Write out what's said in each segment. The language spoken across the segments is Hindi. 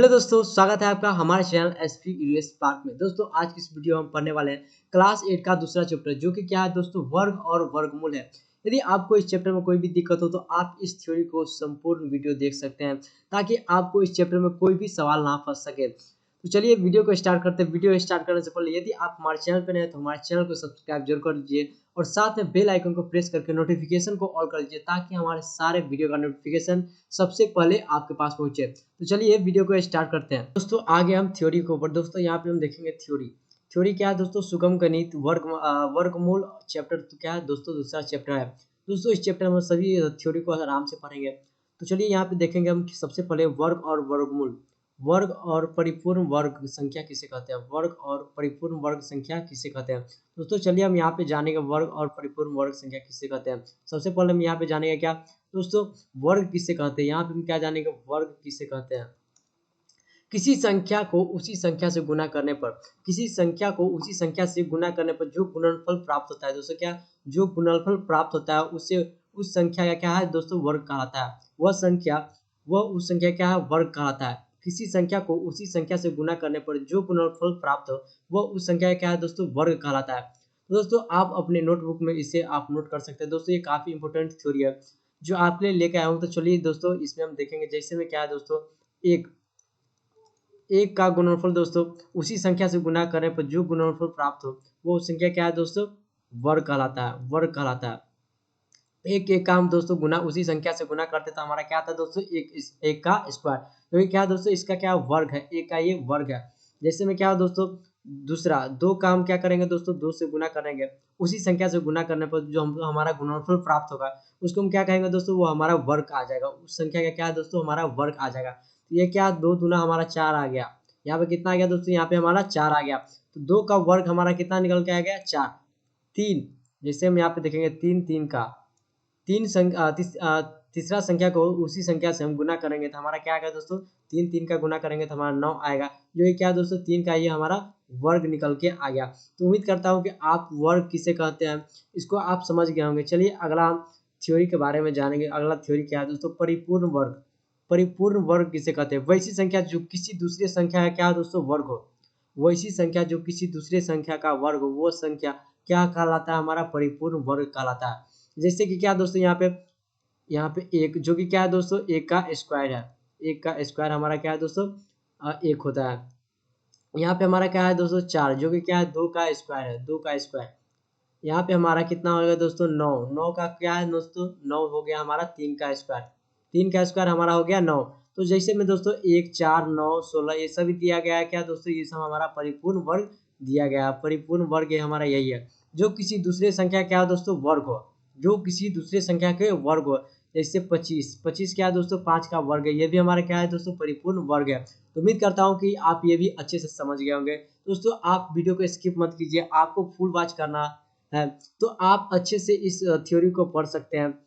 हेलो दोस्तों, स्वागत है आपका हमारे चैनल एसपी यूएस पार्क में। दोस्तों आज की इस वीडियो में हम पढ़ने वाले हैं क्लास 8 का दूसरा चैप्टर, जो कि क्या है दोस्तों, वर्ग और वर्गमूल है। यदि आपको इस चैप्टर में कोई भी दिक्कत हो तो आप इस थ्योरी को संपूर्ण वीडियो देख सकते हैं, ताकि आपको इस चैप्टर में कोई भी सवाल ना फंस सके। तो चलिए वीडियो को स्टार्ट करते हैं। वीडियो स्टार्ट करने से पहले यदि आप हमारे चैनल पर नए हैं तो हमारे चैनल को सब्सक्राइब जरूर कर लीजिए और साथ में बेल आइकन को प्रेस करके नोटिफिकेशन को ऑल कर लीजिए, ताकि हमारे सारे वीडियो का नोटिफिकेशन सबसे पहले आपके पास पहुंचे। तो चलिए वीडियो को स्टार्ट करते हैं। दोस्तों आगे हम थ्योरी के ऊपर, दोस्तों यहाँ पे हम देखेंगे थ्योरी। थ्योरी क्या है दोस्तों, सुगम गणित वर्गमूल चैप्टर तो क्या है दोस्तों, दूसरा चैप्टर है। दोस्तों इस चैप्टर में सभी थ्योरी को आराम से पढ़ेंगे। तो चलिए यहाँ पे देखेंगे हम सबसे पहले वर्ग और वर्गमूल। वर्ग और परिपूर्ण वर्ग संख्या किसे कहते हैं, वर्ग और परिपूर्ण वर्ग संख्या किसे कहते हैं। दोस्तों चलिए हम यहाँ पे जानेंगे वर्ग और परिपूर्ण वर्ग संख्या किसे कहते हैं। सबसे पहले हम यहाँ पे जानेंगे क्या दोस्तों, वर्ग किसे कहते हैं। यहाँ पे हम क्या जानेंगे, वर्ग किसे कहते हैं। किसी संख्या को उसी संख्या से गुना करने पर, किसी संख्या को उसी संख्या से गुना करने पर जो गुणनफल प्राप्त होता है दोस्तों, क्या जो गुणनफल प्राप्त होता है उससे उस संख्या का क्या है दोस्तों, वर्ग कहलाता है। वह उस संख्या क्या है, वर्ग कहलाता है। किसी संख्या को उसी संख्या से गुना करने पर जो गुणनफल प्राप्त हो वह उस संख्या का क्या है दोस्तों, वर्ग कहलाता है। तो दोस्तों आप अपने नोटबुक में इसे आप नोट कर सकते हैं। दोस्तों ये काफी इंपॉर्टेंट थ्योरी है जो आपके लिए लेके आया हूँ। तो चलिए दोस्तों इसमें हम देखेंगे, जैसे में क्या है दोस्तों, एक एक का गुणनफल दोस्तों उसी संख्या से गुना करने पर जो गुणनफल प्राप्त हो वो संख्या क्या है दोस्तों, वर्ग कहलाता है, वर्ग कहलाता है। एक का हम दोस्तों गुना उसी संख्या से गुना करते तो हमारा क्या आता है दोस्तों, एक का स्क्वायर। क्योंकि क्या है दोस्तों, इसका क्या वर्ग है, एक का ये वर्ग है। जैसे में क्या हो दोस्तों, दूसरा दो का हम क्या करेंगे दोस्तों, दो से गुना करेंगे। उसी संख्या से गुना करने पर जो हमारा गुणनफल प्राप्त होगा उसको हम क्या कहेंगे दोस्तों, वो हमारा वर्ग आ जाएगा। उस संख्या का क्या है दोस्तों, हमारा वर्ग आ जाएगा। तो ये क्या, दो दूना हमारा चार आ गया। यहाँ पे कितना आ गया दोस्तों, यहाँ पे हमारा चार आ गया। तो दो का वर्ग हमारा कितना निकल के आ गया, चार। तीन, जैसे हम यहाँ पे देखेंगे तीन, तीसरा संख्या को उसी संख्या से हम गुना करेंगे तो हमारा क्या आएगा दोस्तों, तीन, तीन का गुना करेंगे तो हमारा 9 आएगा। जो ये क्या दोस्तों, तीन का ये हमारा वर्ग निकल के आ गया। तो उम्मीद करता हूँ कि आप वर्ग किसे कहते हैं इसको आप समझ गए होंगे। चलिए अगला हम थ्योरी के बारे में जानेंगे। अगला थ्योरी क्या है दोस्तों, परिपूर्ण वर्ग। परिपूर्ण वर्ग किसे कहते हैं, वैसी संख्या जो किसी दूसरी संख्या का क्या है दोस्तों, वर्ग हो। वैसी संख्या जो किसी दूसरे संख्या का वर्ग हो वो संख्या क्या कहलाता है, हमारा परिपूर्ण वर्ग कहलाता है। जैसे कि क्या दोस्तों, यहाँ पे एक, जो कि क्या है दोस्तों, एक का स्क्वायर है। एक का स्क्वायर हमारा क्या है दोस्तों, एक होता है। यहाँ पे हमारा क्या है दोस्तों, चार, जो कि क्या है, दो का स्क्वायर है, दो का स्क्वायर। यहाँ पे हमारा कितना हो गया दोस्तों, नौ। नौ का क्या है दोस्तों, नौ हो गया हमारा तीन का स्क्वायर। तीन का स्क्वायर हमारा हो गया नौ। तो जैसे में दोस्तों एक, चार, नौ, 16 ये सभी दिया गया है क्या दोस्तों, ये सब हमारा परिपूर्ण वर्ग दिया गया है। परिपूर्ण वर्ग ये हमारा यही है जो किसी दूसरे संख्या क्या है दोस्तों, वर्ग हो। जो किसी दूसरे संख्या के वर्ग हो। जैसे 25, 25 क्या है दोस्तों, पाँच का वर्ग है। ये भी हमारा क्या है दोस्तों, परिपूर्ण वर्ग है। तो उम्मीद करता हूँ कि आप ये भी अच्छे से समझ गए होंगे। दोस्तों आप वीडियो को स्किप मत कीजिए, आपको फुल वॉच करना है तो आप अच्छे से इस थ्योरी को पढ़ सकते हैं।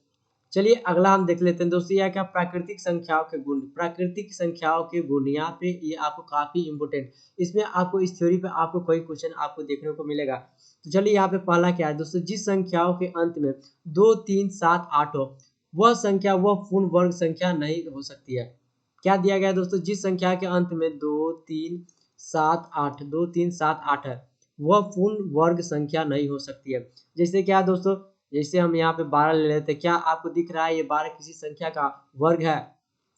चलिए अगला हम देख लेते हैं दोस्तों, यह क्या, प्राकृतिक संख्याओं के गुण। प्राकृतिक संख्याओं के गुण, यहाँ पे ये आपको काफी इंपोर्टेंट, इसमें आपको इस थ्योरी पे आपको कोई क्वेश्चन आपको देखने को मिलेगा। तो चलिए यहाँ पे पहला क्या है दोस्तों, जिस संख्याओं के अंत में 2, 3, 7, 8 हो वह संख्या वह पूर्ण वर्ग संख्या नहीं हो सकती है। क्या दिया गया है दोस्तों, जिस संख्या के अंत में 2, 3, 7, 8, 2, 3, 7, 8 है वह पूर्ण वर्ग संख्या नहीं हो सकती है। जैसे क्या दोस्तों, जैसे हम यहाँ पे 12 ले लेते हैं। क्या आपको दिख रहा है ये 12 किसी संख्या का वर्ग है।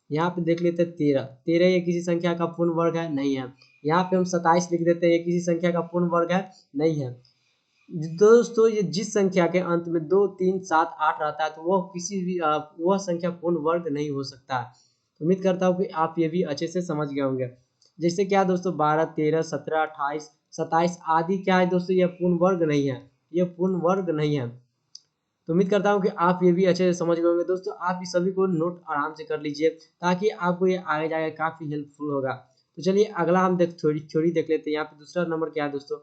यहाँ पे देख लेते हैं 13, 13 ये किसी संख्या का पूर्ण वर्ग है, नहीं है। यहाँ पे हम 27 लिख देते हैं, ये किसी संख्या का पूर्ण वर्ग है, नहीं है। दोस्तों ये जिस संख्या के अंत में 2, 3, 7, 8 रहता है तो वह किसी भी वह संख्या पूर्ण वर्ग नहीं हो सकता है। उम्मीद करता हूँ कि आप ये भी अच्छे से समझ गए होंगे। जैसे क्या दोस्तों 12, 13, 17, 28, 27 आदि क्या है दोस्तों, ये पूर्ण वर्ग नहीं है, ये पूर्ण वर्ग नहीं है। तो उम्मीद करता हूँ कि आप ये भी अच्छे से समझ गए होंगे। दोस्तों आप इस सभी को नोट आराम से कर लीजिए, ताकि आपको ये आगे जाकर काफी हेल्पफुल होगा। तो चलिए अगला हम थ्योरी देख लेते हैं। यहाँ पे दूसरा नंबर क्या है दोस्तों,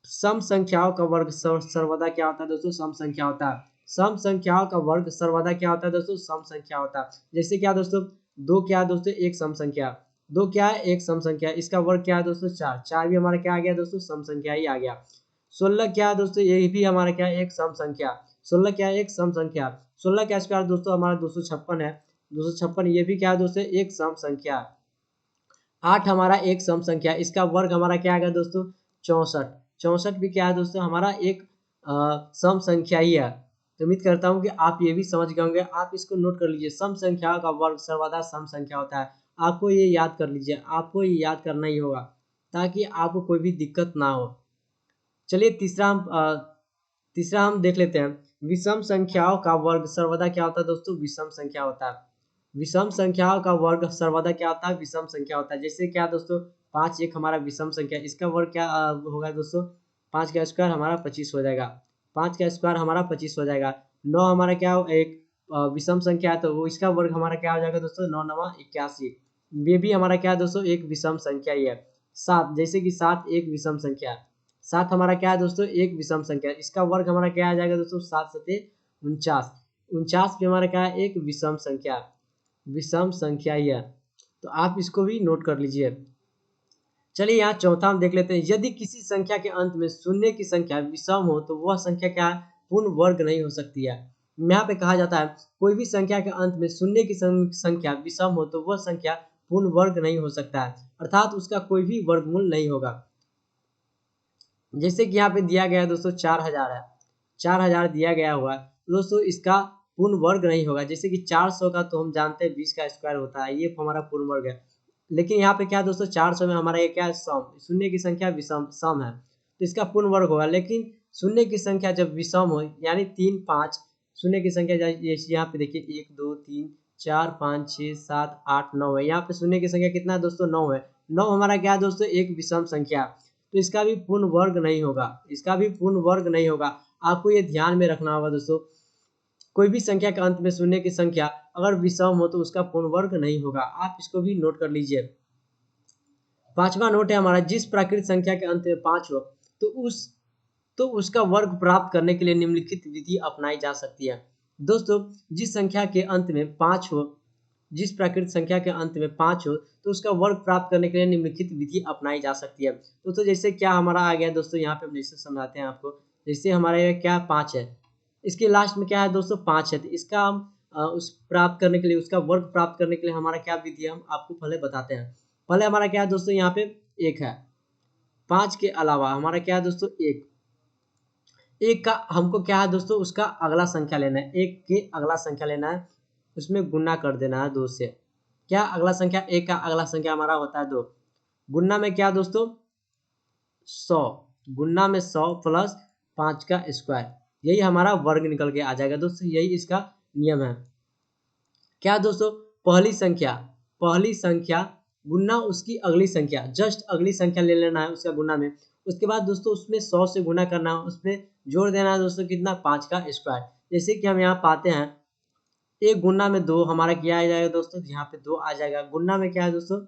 सम संख्याओं का वर्ग सर्वदा क्या होता है दोस्तों, सम संख्या होता है। सम संख्याओं का वर्ग सर्वदा क्या होता है दोस्तों, सम संख्या होता है। जैसे क्या दोस्तों, दो क्या है दोस्तों, एक सम संख्या। दो क्या है, एक सम संख्या, इसका वर्ग क्या है दोस्तों, चार। चार भी हमारा क्या आ गया दोस्तों, सम संख्या ही आ गया। 16 क्या है दोस्तों, ये भी हमारा क्या है, एक सम संख्या। 16 क्या है, एक सम संख्या। 16 का स्क्वायर दोस्तों हमारा 256 है। 256 ये भी क्या है दोस्तों, एक सम संख्या। 8 हमारा एक सम संख्या, इसका वर्ग हमारा क्या आ गया दोस्तों 64। 64 भी क्या है दोस्तों हमारा एक सम संख्या ही है। तो उम्मीद करता हूँ कि आप ये भी समझ गए होंगे। आप इसको नोट कर लीजिए, सम संख्या का वर्ग सर्वदा सम संख्या होता है। आपको ये याद कर लीजिए, आपको ये याद करना ही होगा ताकि आपको कोई भी दिक्कत ना हो। चलिए तीसरा हम देख लेते हैं। विषम संख्याओं का वर्ग सर्वदा क्या होता है दोस्तों विषम संख्या होता है। विषम संख्याओं का वर्ग सर्वदा क्या होता है विषम संख्या होता है। जैसे क्या दोस्तों 5 एक हमारा विषम संख्या, इसका वर्ग क्या होगा दोस्तों 5 का स्क्वायर हमारा 25 हो जाएगा। 5 का स्क्वायर हमारा 25 हो जाएगा। 9 हमारा क्या एक विषम संख्या है तो वो इसका वर्ग हमारा क्या हो जाएगा दोस्तों 9 9 81। ये भी हमारा क्या है दोस्तों एक विषम संख्या ही है। 7 जैसे कि 7 एक विषम संख्या है। 7 हमारा क्या है दोस्तों एक विषम संख्या, इसका वर्ग हमारा क्या आ जाएगा दोस्तों 7 सते 49। 49 भी हमारा क्या है एक विषम संख्या, विषम संख्या ही है। तो आप इसको भी नोट कर लीजिए। चलिए यहाँ चौथा हम देख लेते हैं। यदि किसी संख्या के अंत में शून्य की संख्या विषम हो तो वह संख्या क्या है पूर्ण वर्ग नहीं हो सकती है। यहाँ पे कहा जाता है कोई भी संख्या के अंत में शून्य की संख्या विषम हो तो वह संख्या पूर्ण वर्ग नहीं हो सकता है, अर्थात उसका कोई भी वर्गमूल नहीं होगा। जैसे कि यहाँ पे दिया गया है दोस्तों 4000 है, 4000 दिया गया हुआ है तो दोस्तों इसका पूर्ण वर्ग नहीं होगा। जैसे कि 400 का तो हम जानते हैं 20 का स्क्वायर होता है, ये हमारा पूर्ण वर्ग है। लेकिन यहाँ पे क्या है दोस्तों 400 में हमारा ये क्या है सम, शून्य की संख्या विषम सम है तो इसका पूर्ण वर्ग होगा। लेकिन शून्य की संख्या जब विषम हो यानी 3 5 शून्य की संख्या यहाँ पे देखिए 1 2 3 4 5 6 7 8 9 है। यहाँ पे शून्य की संख्या कितना है दोस्तों 9 है। 9 हमारा क्या है दोस्तों एक विषम संख्या है तो इसका भी पूर्ण वर्ग नहीं होगा, इसका भी पूर्ण वर्ग नहीं होगा। आपको ये ध्यान में रखना होगा दोस्तों, कोई भी संख्या के अंत में शून्य की संख्या अगर विषम हो तो उसका पूर्ण वर्ग नहीं होगा। आप इसको भी नोट कर लीजिए। पांचवा नोट है हमारा, जिस प्राकृत संख्या के अंत में 5 हो तो उसका वर्ग प्राप्त करने के लिए निम्नलिखित विधि अपनाई जा सकती है। दोस्तों जिस संख्या के अंत में 5 हो, जिस प्राकृत संख्या के अंत में 5 हो तो उसका वर्ग प्राप्त करने के लिए निम्नलिखित विधि अपनाई जा सकती है। दोस्तों जैसे क्या हमारा आ गया दोस्तों, यहाँ पे हम जैसे समझाते हैं आपको। जैसे हमारा ये क्या 5 है, इसके लास्ट में क्या है दोस्तों 5 है तो इसका हम उस प्राप्त करने के लिए, उसका वर्ग प्राप्त करने के लिए हमारा क्या विधि है हम आपको पहले बताते हैं। पहले हमारा क्या है दोस्तों यहाँ पे 1 है, 5 के अलावा हमारा क्या है दोस्तों 1। एक का हमको क्या है दोस्तों उसका अगला संख्या लेना है, एक के अगला संख्या लेना है, उसमें गुना कर देना है 2 से। क्या अगला संख्या एक का अगला संख्या हमारा होता है 2। गुना में क्या दोस्तों 100, गुना में 100 प्लस 5 का स्क्वायर, यही हमारा वर्ग निकल के आ जाएगा दोस्तों, यही इसका नियम है। क्या दोस्तों पहली संख्या गुना उसकी अगली संख्या, जस्ट अगली संख्या ले लेना है उसका गुना में। उसके बाद दोस्तों उसमें 100 से गुना करना है, उसमें जोड़ देना है दोस्तों कितना 5 का स्क्वायर। जैसे कि हम यहाँ पाते हैं एक गुना में 2 हमारा क्या आ जाएगा दोस्तों, यहाँ पे 2 आ जाएगा। गुना में क्या है दोस्तों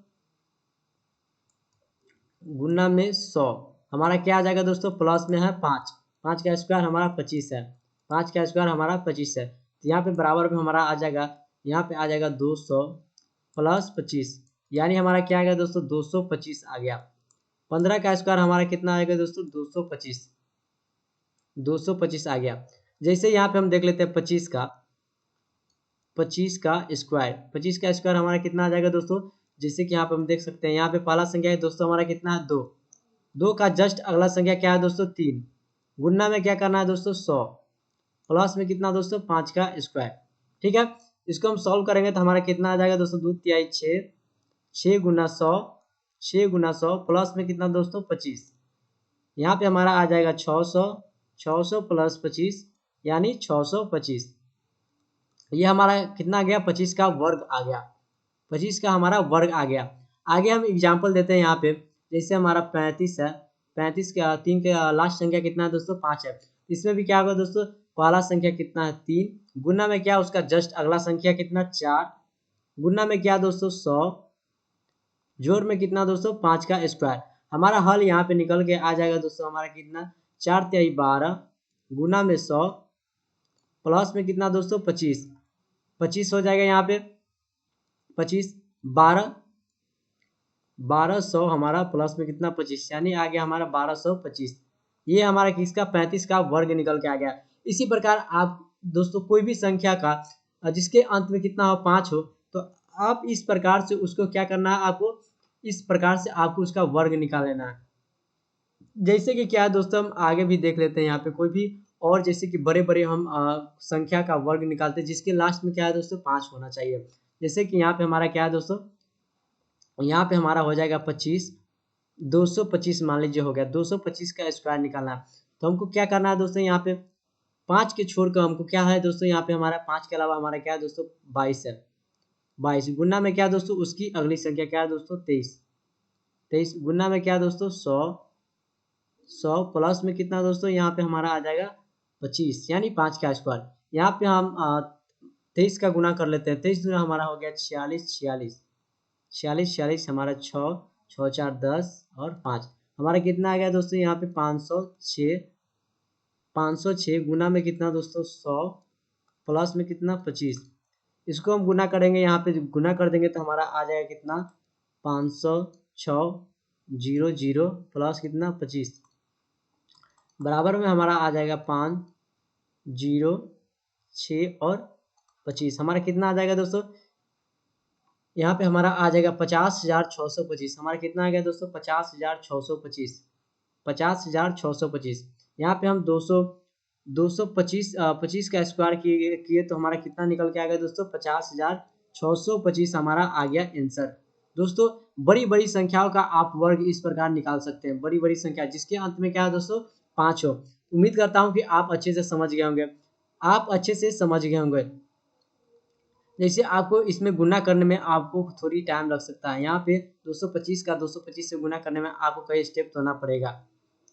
गुना में 100 हमारा क्या आ जाएगा दोस्तों प्लस में है 5, 5 का स्क्वायर हमारा 25 है, 5 का स्क्वायर हमारा 25 है तो यहाँ पे बराबर में हमारा आ जाएगा, यहाँ पे आ जाएगा 200 प्लस 25 यानी हमारा क्या आ गया दोस्तों 225 आ गया। 15 का स्क्वायर हमारा कितना आएगा दोस्तों 225 आ गया। जैसे यहाँ पे हम देख लेते हैं 25 का स्क्वायर, 25 का स्क्वायर हमारा कितना आ जाएगा दोस्तों। जैसे कि यहाँ पे हम देख सकते हैं यहाँ पे पहला संख्या है दोस्तों हमारा कितना है 2, 2 का जस्ट अगला संख्या क्या है दोस्तों 3। गुना में क्या करना है दोस्तों 100 प्लस में कितना दोस्तों 5 का स्क्वायर। ठीक है, इसको हम सॉल्व करेंगे तो हमारा कितना आ जाएगा दोस्तों 2 तिहाई 6, 6 गुना 100, 6 गुना 100 प्लस में कितना दोस्तों 25, यहाँ पे हमारा आ जाएगा 600, 600 प्लस 25 यानी 625। ये हमारा कितना आ गया 25 का वर्ग आ गया, 25 का हमारा वर्ग आ गया। आगे हम एग्जाम्पल देते हैं यहाँ पे। जैसे हमारा 35 है, 35 का 3 का लास्ट संख्या कितना है दोस्तों 5 है। इसमें भी क्या होगा दोस्तों पहला संख्या कितना है 3, गुना में क्या उसका जस्ट अगला संख्या कितना 4, गुना में क्या दोस्तों 100, जोड़ में कितना दोस्तों 5 का स्क्वायर। हमारा हल यहाँ पे निकल के आ जाएगा दोस्तों हमारा कितना 4 तिहाई 12 गुना में 100 प्लस में कितना दोस्तों 25, 25 हो जाएगा यहाँ पे 25 1200 हमारा प्लस में कितना 25 यानी आ गया हमारा 1225। ये हमारा किसका 35 का वर्ग निकल के आ गया। इसी प्रकार आप दोस्तों कोई भी संख्या का जिसके अंत में कितना हो 5 हो तो आप इस प्रकार से उसको क्या करना है आपको इस प्रकार से आपको उसका वर्ग निकाल लेना है। जैसे कि क्या है दोस्तों, हम आगे भी देख लेते हैं यहाँ पे कोई भी और, जैसे कि बड़े बड़े हम संख्या का वर्ग निकालते हैं जिसके लास्ट में क्या है दोस्तों 5 होना चाहिए। जैसे कि यहाँ पे हमारा क्या है दोस्तों, यहाँ पे हमारा हो जाएगा 25, 225 मान लीजिए हो गया, 225 का स्क्वायर निकालना है। तो हमको क्या करना है दोस्तों, यहाँ पे 5 के छोड़कर हमको क्या है दोस्तों, यहाँ पे हमारा 5 के अलावा हमारा क्या है दोस्तों 22 है। 22 गुना में क्या है दोस्तों, उसकी अगली संख्या क्या है दोस्तों 23। 23 गुना में क्या है दोस्तों 100। 100 प्लस में कितना दोस्तों, यहाँ पे हमारा आ जाएगा 25 यानी 5 का स्क्वायर। यहाँ पे हम 23 का गुना कर लेते हैं। 23 गुना हमारा हो गया 46। 46 46 46 हमारा 6, 6 4 10 और 5 हमारा कितना आ गया दोस्तों, यहाँ पे 506। 506 गुना में कितना दोस्तों 100 प्लस में कितना 25। इसको हम गुना करेंगे, यहाँ पे गुना कर देंगे तो हमारा आ जाएगा कितना 506 जीरो जीरो प्लस कितना 25 बराबर में हमारा आ जाएगा 5 0 6 और 25। हमारा कितना आ जाएगा दोस्तों, यहाँ पे हमारा आ जाएगा 50,625। हमारा कितना आ गया दोस्तों 50,625। 50,625 यहाँ पे हम 225 25 का स्क्वायर किए तो हमारा कितना निकल के आ गया दोस्तों 50,625 हमारा आ गया आंसर। दोस्तों बड़ी बड़ी संख्याओं का आप वर्ग इस प्रकार निकाल सकते हैं, बड़ी बड़ी संख्या जिसके अंत में क्या है दोस्तों 5 हो। उम्मीद करता हूँ कि आप अच्छे से समझ गए होंगे, आप अच्छे से समझ गए होंगे। जैसे आपको इसमें गुना करने में आपको थोड़ी टाइम लग सकता है, यहाँ पे 225 का 225 से गुना करने में आपको कई स्टेप तोड़ना पड़ेगा,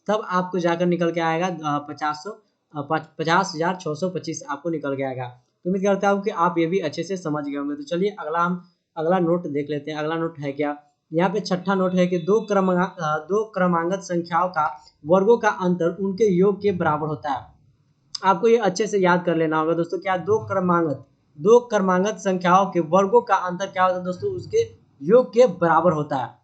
तब आपको जाकर निकल के आएगा 50,625 आपको निकल के आएगा। तो उम्मीद करता हूँ कि आप ये भी अच्छे से समझ गए होंगे। तो चलिए अगला नोट देख लेते हैं। अगला नोट है क्या, यहाँ पे छठा नोट है कि दो क्रमांगत संख्याओं का वर्गों का अंतर उनके योग के बराबर होता है। आपको ये अच्छे से याद कर लेना होगा दोस्तों, क्या दो क्रमांगत संख्याओं के वर्गों का अंतर क्या होता है दोस्तों, उसके योग के बराबर होता है।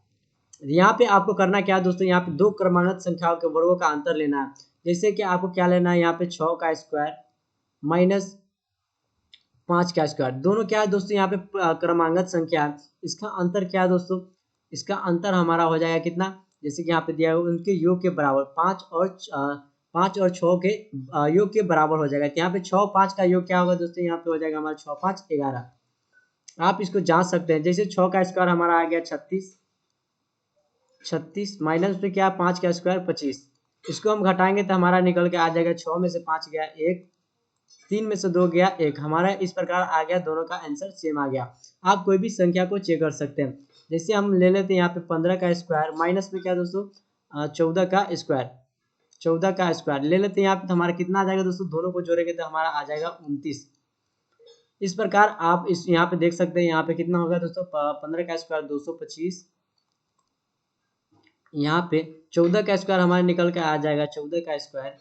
यहाँ पे आपको करना क्या है दोस्तों, यहाँ पे दो क्रमांगत संख्याओं के वर्गों का अंतर लेना है। जैसे कि आपको क्या लेना है, यहाँ पे 6 का स्क्वायर माइनस 5 का स्क्वायर, दोनों क्या है दोस्तों यहाँ पे क्रमांगत संख्या है। इसका अंतर क्या है दोस्तों, इसका अंतर हमारा हो जाएगा कितना, जैसे कि यहाँ पे दिया है उनके योग के बराबर 5 और 6 के योग के बराबर हो जाएगा। तो यहाँ पे 6 5 का योग क्या होगा दोस्तों, यहाँ पे हो जाएगा हमारा 6 5 11। आप इसको जांच सकते हैं। जैसे 6 का स्क्वायर हमारा आ गया 36 माइनस पे क्या 5 का स्क्वायर 25। इसको हम घटाएंगे तो हमारा निकल के आ जाएगा 6 में से 5 गया 1, 3 में से 2 गया 1। हमारा इस प्रकार आ गया, दोनों का आंसर सेम आ गया। आप कोई भी संख्या को चेक कर सकते हैं। जैसे हम ले लेते हैं यहाँ पे 15 का स्क्वायर माइनस में क्या दोस्तों 14 का स्क्वायर, 14 का स्क्वायर ले लेते हैं यहाँ पे, तो हमारा कितना आ जाएगा दोस्तों, दोनों को जोड़ेंगे तो हमारा आ जाएगा 29। इस प्रकार आप इस यहाँ पे देख सकते हैं, यहाँ पे कितना होगा दोस्तों 15 का स्क्वायर 225, यहाँ पे 14 का स्क्वायर हमारे निकल के आ जाएगा 14 का स्क्वायर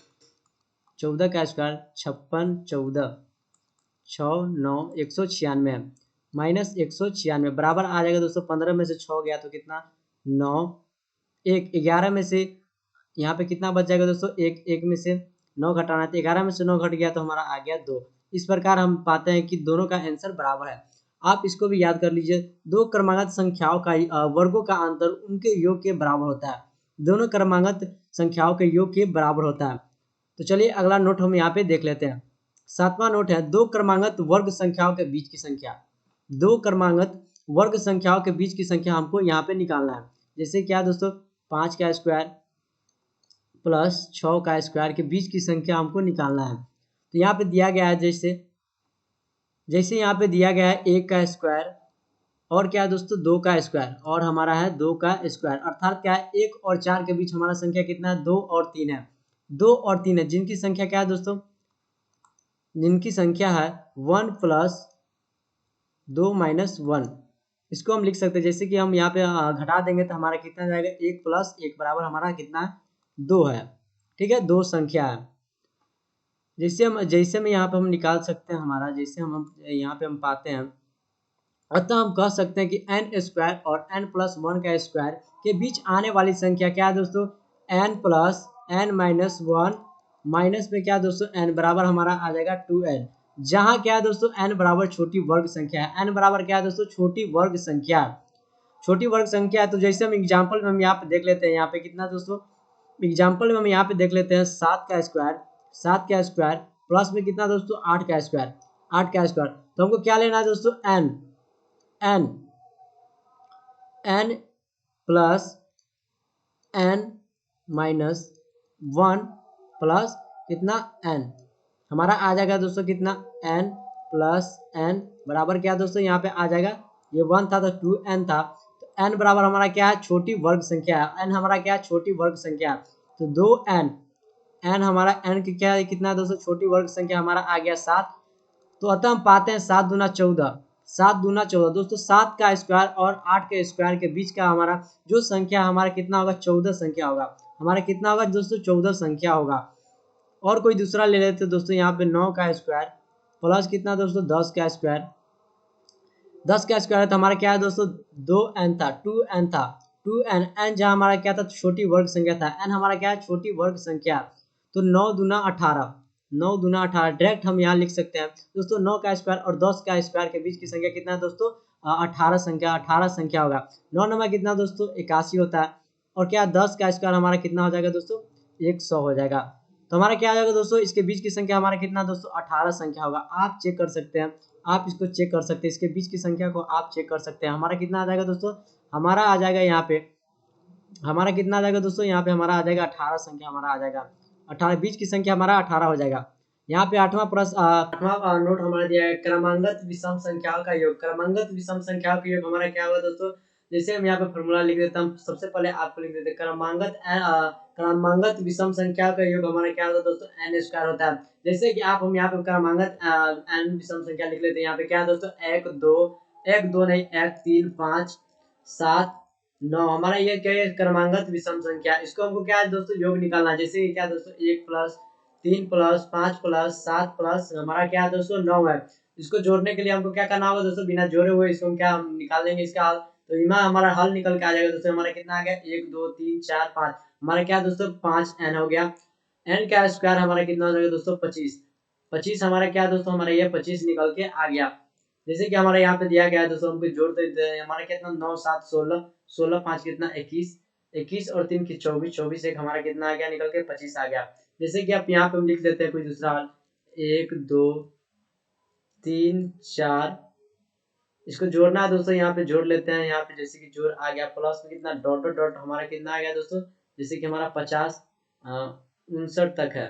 56 14 6 9 196 माइनस 196 बराबर आ जाएगा दोस्तों 15 में से 6 गया तो कितना 9, 1 11 में से यहाँ पे कितना बच जाएगा दोस्तों, एक में से 9 घटाना है तो 11 में से 9 घट गया तो हमारा आ गया 2। इस प्रकार हम पाते हैं कि दोनों का आंसर बराबर है। आप इसको भी याद कर लीजिए, दो क्रमांगत संख्याओं का वर्गों का अंतर उनके योग के बराबर होता है। दोनों क्रमांगत संख्याओं के योग के बराबर होता है। तो चलिए अगला नोट हम यहाँ पे देख लेते हैं। 7वां नोट है दो क्रमांगत वर्ग संख्याओं के बीच की संख्या। दो क्रमांगत वर्ग संख्याओं के बीच की संख्या हमको यहाँ पे निकालना है। जैसे क्या दोस्तों 5 का स्क्वायर प्लस 6 का स्क्वायर के बीच की संख्या हमको निकालना है। तो यहाँ पे दिया गया है, जैसे यहाँ पे दिया गया है 1 का स्क्वायर और क्या है दोस्तों 2 का स्क्वायर और हमारा है 2 का स्क्वायर, अर्थात क्या है 1 और 4 के बीच हमारा संख्या कितना है 2 और 3 है। 2 और 3 है जिनकी संख्या क्या है दोस्तों, जिनकी संख्या है 1 प्लस 2 माइनस 1। इसको हम लिख सकते हैं, जैसे कि हम यहाँ पे घटा देंगे तो हमारा कितना जाएगा 1 प्लस 1 बराबर हमारा कितना है 2 है। ठीक है, 2 संख्या है। जैसे में यहाँ पे हम निकाल सकते हैं हमारा, जैसे हम यहाँ पे हम पाते हैं, अतः हम कह सकते हैं कि n स्क्वायर और n प्लस 1 का स्क्वायर के बीच आने वाली संख्या क्या है दोस्तों n plus n minus 1 minus में क्या दोस्तों n बराबर हमारा आ जाएगा 2n, जहाँ क्या है दोस्तों n बराबर छोटी वर्ग संख्या है। n बराबर क्या है दोस्तों छोटी वर्ग संख्या। छोटी वर्ग संख्या है, तो जैसे हम एग्जाम्पल में हम यहाँ पे देख लेते हैं, यहाँ पे कितना दोस्तों, एग्जाम्पल में हम यहाँ पे देख लेते हैं 7 का स्क्वायर प्लस में कितना दोस्तों 8 का स्क्वायर। तो हमको क्या लेना है दोस्तों, N plus N minus 1 plus कितना एन, हमारा आ जाएगा दोस्तों कितना, एन प्लस एन बराबर क्या दोस्तों, यहाँ पे आ जाएगा, ये 1 था तो 2n था, तो n बराबर हमारा क्या है, छोटी वर्ग संख्या है, n हमारा क्या है, छोटी वर्ग संख्या है, तो 2n, n हमारा n की क्या है, कितना है दोस्तों, छोटी वर्ग संख्या हमारा आ गया 7। तो अतः हम पाते हैं 7 दूना 14, 7 दूना 14 दोस्तों, 7 का स्क्वायर और 8 के स्क्वायर के बीच का हमारा जो संख्या हमारा कितना होगा, 14 संख्या होगा, हमारा कितना होगा दोस्तों, 14 संख्या होगा। और कोई दूसरा ले लेते हैं दोस्तों, यहाँ पे 9 का स्क्वायर प्लस कितना दोस्तों, 10 का स्क्वायर, 10 का स्क्वायर तो हमारा क्या है दोस्तों, 2n था, 2n था, 2n, n जहाँ हमारा क्या था, छोटी वर्ग संख्या था, n हमारा क्या है, छोटी वर्ग संख्या, तो 9 दूना 18, 9 दूना 18 डायरेक्ट हम यहाँ लिख सकते हैं दोस्तों, 9 का स्क्वायर और 10 का स्क्वायर के बीच की संख्या कितना है दोस्तों, 18 संख्या, 18 संख्या होगा। 9 नंबर कितना दोस्तों, 81 होता है, और क्या 10 का स्क्वायर हमारा कितना हो जाएगा दोस्तों, 100 हो जाएगा। तो हमारा क्या आ जाएगा दोस्तों, इसके बीच की संख्या हमारा कितना दोस्तों, 18 संख्या होगा। आप चेक कर सकते हैं, आप इसको चेक कर सकते हैं, इसके बीच की संख्या को आप चेक कर सकते हैं, हमारा कितना आ जाएगा दोस्तों, हमारा आ जाएगा यहाँ पे, हमारा कितना आ जाएगा दोस्तों, यहाँ पे हमारा आ जाएगा 18 संख्या, हमारा आ जाएगा 18, बीच की संख्या हमारा 18 हो जाएगा। यहाँ पे 8वां नोट हमारा दिया है, क्रमांगत विषम संख्याओं का योग। क्रमांगत विषम संख्याओं का योग हमारा क्या होगा दोस्तों, जैसे हम यहाँ पे फॉर्मूला लिख देता हूँ, सबसे पहले आपको लिख देते हैं, क्रमांगत विषम संख्या का योग हमारा क्या होता है दोस्तों, n स्क्वायर होता है। जैसे कि आप हम यहाँ पे क्रमांगत n विषम संख्या लिख लेते हैं, यहाँ पे क्या है दोस्तों, 1 2 नहीं 1 3 5 7 9, हमारा ये क्या है, क्रमांगत विषम संख्या, इसको हमको क्या है दोस्तों, योग निकालना है। जैसे क्या दोस्तों, 1 प्लस 3 प्लस 5 प्लस 7 प्लस हमारा क्या है दोस्तों, 9 है। इसको जोड़ने के लिए हमको क्या करना होगा दोस्तों, बिना जोड़े हुए इसको हम क्या हम निकाल लेंगे इसका हल, तो इमा हमारा हल निकल के आ जाएगा दोस्तों, हमारा कितना आ गया, 1 2 3 4 5, हमारा क्या दोस्तों 5n हो गया। n का स्क्वायर हमारा कितना हो जाएगा दोस्तों, 25, 25 हमारा क्या दोस्तों, हमारा ये 25 निकल के आ गया। जैसे कि हमारे यहाँ पे दिया गया है दोस्तों, हमको जोड़ देते हैं, हमारा कितना 9 7 16, 16 5 कितना 21, 21 और 3 की 24, 24 एक हमारा कितना आ गया, निकल के 25 आ गया। जैसे कि आप यहाँ पे हम लिख देते हैं कोई दूसरा हल, 1 2 3 4, इसको जोड़ना है दोस्तों, यहाँ पे जोड़ लेते हैं, यहाँ पे जैसे कि जोड़ आ गया, प्लस में कितना डॉट डॉट डॉट हमारा कितना आ गया दोस्तों, जैसे कि हमारा 50 59 तक है,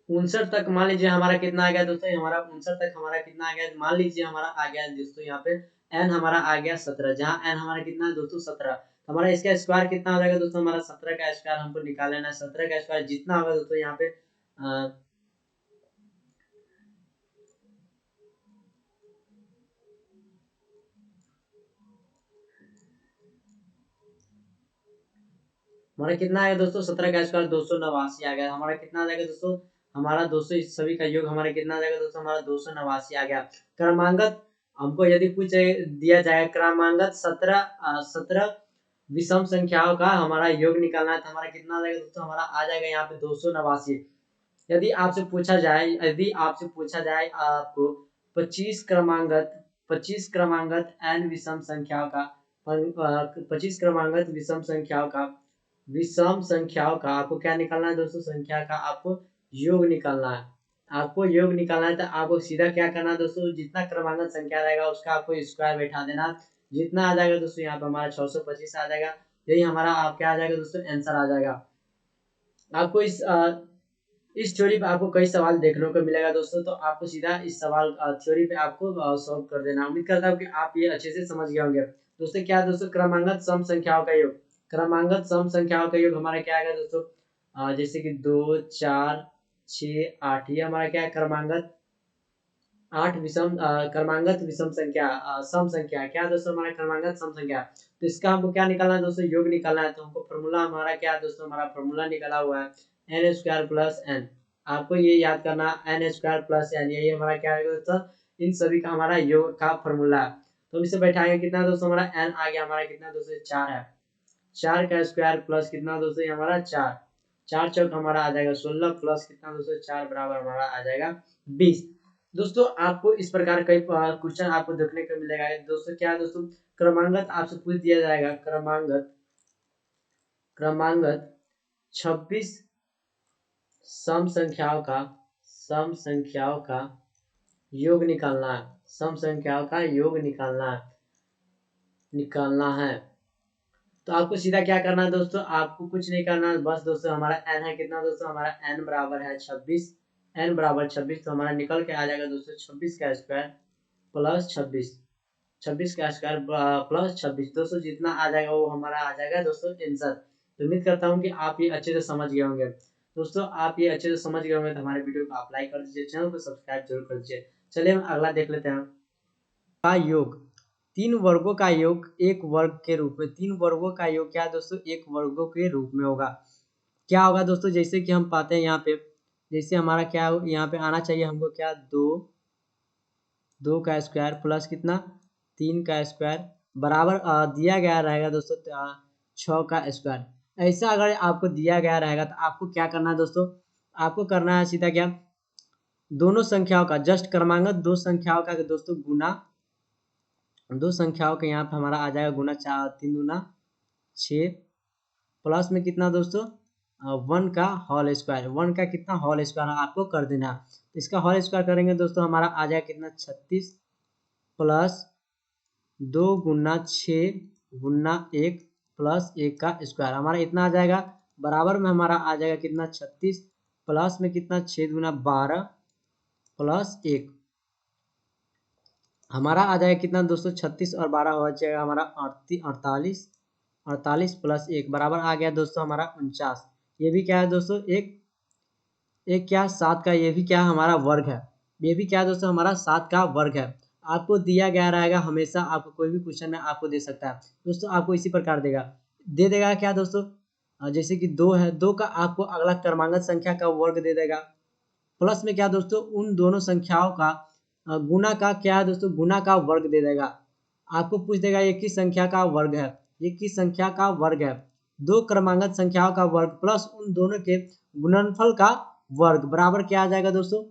59 तक मान लीजिए हमारा कितना आ गया दोस्तों, हमारा 59 तक हमारा कितना आ गया, मान लीजिए हमारा आ गया दोस्तों, यहाँ पे n हमारा आ गया 17, जहाँ n हमारा कितना है दोस्तों 17, हमारा इसका स्क्वायर कितना हो जाएगा दोस्तों, हमारा 17 का स्क्वायर हमको निकाल लेना है। 17 का स्क्वायर जितना होगा दोस्तों, यहाँ पे हमारा कितना आएगा दोस्तों, 17 का स्क्वायर 289 आ गया, हमारा कितना आ जाएगा दोस्तों, हमारा 200, इस सभी का योग हमारा कितना आ जाएगा दोस्तों, हमारा 289 आ गया। क्रमांगत हमको यदि कुछ दिया जाए, क्रमांगत 17 विषम संख्याओं का हमारा योग निकालना है, तो हमारा कितना आ जाएगा दोस्तों, हमारा आ जाएगा यहाँ पे 289। यदि आपसे पूछा जाए आपको 25 क्रमांगत n विषम संख्याओं का 25 क्रमांगत विषम संख्याओं का आपको क्या निकालना है दोस्तों, संख्या का आपको योग निकालना है। आपको योग निकालना है तो आपको सीधा क्या करना है दोस्तों, जितना क्रमांगत संख्या रहेगा उसका आपको स्क्वायर बैठा देना, जितना आ जाएगा दोस्तों, यहाँ पे हमारा 625 आ जाएगा, यही हमारा आप क्या आ जाएगा दोस्तों, आंसर आ जाएगा। आपको इस थ्योरी पे आपको कई सवाल देखने को मिलेगा दोस्तों, तो आपको सीधा इस सवाल थ्योरी पे आपको सॉल्व कर देना। उम्मीद करता हूँ कि आप ये अच्छे से समझ गए होंगे दोस्तों। क्या दोस्तों, क्रमांगत सम संख्याओं का योग, क्रमांगत सम संख्याओं का योग हमारा क्या आएगा दोस्तों, जैसे कि 2 4 6 8, ये हमारा क्या है, क्रमांगत 8 क्रमांगत विषम संख्या सम संख्या, क्या दोस्तों, हमारा क्रमांगत सम संख्या। तो इसका हमको क्या निकालना है दोस्तों, योग निकालना है। तो हमको फॉर्मूला हमारा क्या है दोस्तों, हमारा फॉर्मूला निकला हुआ है n स्क्वायर प्लस n, आपको ये याद करना, n स्क्वायर प्लस n, यही हमारा क्या है दोस्तों, इन सभी का हमारा योग का फॉर्मूला है। तो हम इसे बैठाएंगे, कितना दोस्तों, हमारा n आ गया, हमारा कितना दोस्तों 4 है, 4 का स्क्वायर प्लस कितना दोस्तों, हमारा 4, 4 चौक हमारा आ जाएगा 16 प्लस कितना दोस्तों 4 बराबर हमारा आ जाएगा 20। दोस्तों आपको इस प्रकार कई क्वेश्चन आपको देखने को मिलेगा। दोस्तों क्या है दोस्तों, क्रमांगत आपसे पूछ दिया जाएगा, क्रमांगत 26 सम संख्याओं का योग निकालना है, सम संख्याओं का योग निकालना है। तो आपको सीधा क्या करना है दोस्तों, आपको कुछ नहीं करना है, बस दोस्तों हमारा n है कितना दोस्तों, हमारा n बराबर है 26, n बराबर 26, तो हमारा निकल के आ जाएगा दोस्तों 26 का स्क्वायर प्लस 26 का स्क्वायर प्लस 26। दोस्तों जितना आ जाएगा वो हमारा आ जाएगा दोस्तों आंसर। तो उम्मीद करता हूँ कि आप ये अच्छे से समझ गए होंगे। दोस्तों आप ये अच्छे से समझ गए होंगे तो हमारे वीडियो को आप लाइक कर दीजिए, चैनल को सब्सक्राइब जरूर कर दीजिए। चलिए हम अगला देख लेते हैं। का योग, 3 वर्गों का योग एक वर्ग के रूप में, 3 वर्गों का योग क्या है दोस्तों, एक वर्गों के रूप में होगा। क्या होगा दोस्तों, जैसे कि हम पाते हैं यहाँ पे, जैसे हमारा क्या यहाँ पे आना चाहिए हमको, क्या 2 का स्क्वायर प्लस कितना 3 का स्क्वायर बराबर दिया गया रहेगा दोस्तों 6 का स्क्वायर। ऐसा अगर आपको दिया गया रहेगा तो आपको क्या करना है दोस्तों, आपको करना है सीधा क्या, दोनों संख्याओं का जस्ट क्रमांगत दो संख्याओं का दोस्तों गुना, दो संख्याओं के यहाँ पे हमारा आ जाएगा गुना 4 3 दूना 6 प्लस में कितना दोस्तों 1 का होल स्क्वायर, 1 का कितना होल स्क्वायर आपको कर देना है। तो इसका होल स्क्वायर करेंगे दोस्तों हमारा आ जाएगा कितना 36 प्लस 2 गुना 6 गुना 1 प्लस 1 का स्क्वायर, हमारा इतना आ जाएगा बराबर में हमारा आ जाएगा कितना 36 प्लस में कितना 6 गुना 12 प्लस 1, हमारा आ जाएगा कितना दोस्तों 36 और 12 हो जाएगा हमारा 48, 48 प्लस 1 बराबर आ गया दोस्तों हमारा 49। ये भी क्या है दोस्तों एक क्या 7 का, ये भी क्या हमारा वर्ग है, ये भी क्या है दोस्तों हमारा 7 का वर्ग है। आपको दिया गया रहेगा, हमेशा आपको कोई भी क्वेश्चन में आपको दे सकता है दोस्तों, आपको इसी प्रकार दे देगा क्या दोस्तों, जैसे कि 2 है, 2 का आपको अगला क्रमांगत संख्या का वर्ग दे देगा, प्लस में क्या दोस्तों उन दोनों संख्याओं का गुना का क्या है दोस्तों, गुना का वर्ग दे देगा। आपको पूछ देगा ये किस संख्या का वर्ग है, ये किस संख्या का वर्ग है, दो क्रमांगत संख्याओं का वर्ग प्लस उन दोनों के गुणनफल का वर्ग बराबर क्या आ जाएगा दोस्तों,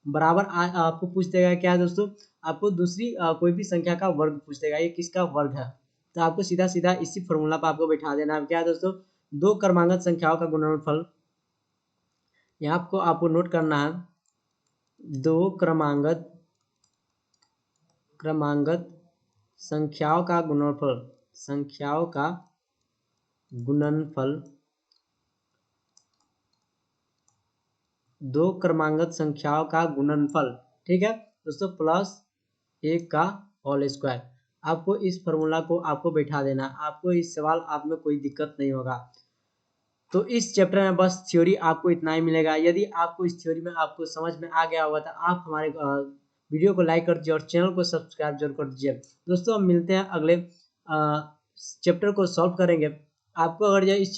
बराबर आपको पूछ देगा क्या है दोस्तों, आपको दूसरी कोई भी संख्या का वर्ग पूछ देगा, ये किसका वर्ग है। तो आपको सीधा सीधा इसी फॉर्मूला पर आपको बैठा देना है, क्या है दोस्तों दो क्रमांगत संख्याओं का गुणनफल, यहाँ आपको नोट करना है, दो क्रमांगत संख्याओं का गुणनफल, दो क्रमांगत संख्याओं का गुणनफल, ठीक है दोस्तों, प्लस 1 का होल स्क्वायर। आपको इस फॉर्मूला को आपको बैठा देना, आपको इस सवाल आप में कोई दिक्कत नहीं होगा। तो इस चैप्टर में बस थ्योरी आपको इतना ही मिलेगा। यदि आपको इस थ्योरी में आपको समझ में आ गया होगा तो आप हमारे वीडियो को लाइक कर दीजिए और चैनल को सब्सक्राइब जरूर कर दीजिए। दोस्तों हम मिलते हैं अगले चैप्टर को सॉल्व करेंगे। आपको अगर यह इस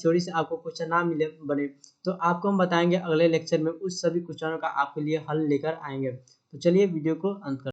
थ्योरी से आपको क्वेश्चन ना मिले बने तो आपको हम बताएंगे अगले लेक्चर में, उस सभी क्वेश्चनों का आपके लिए हल लेकर आएंगे। तो चलिए वीडियो को अंत कर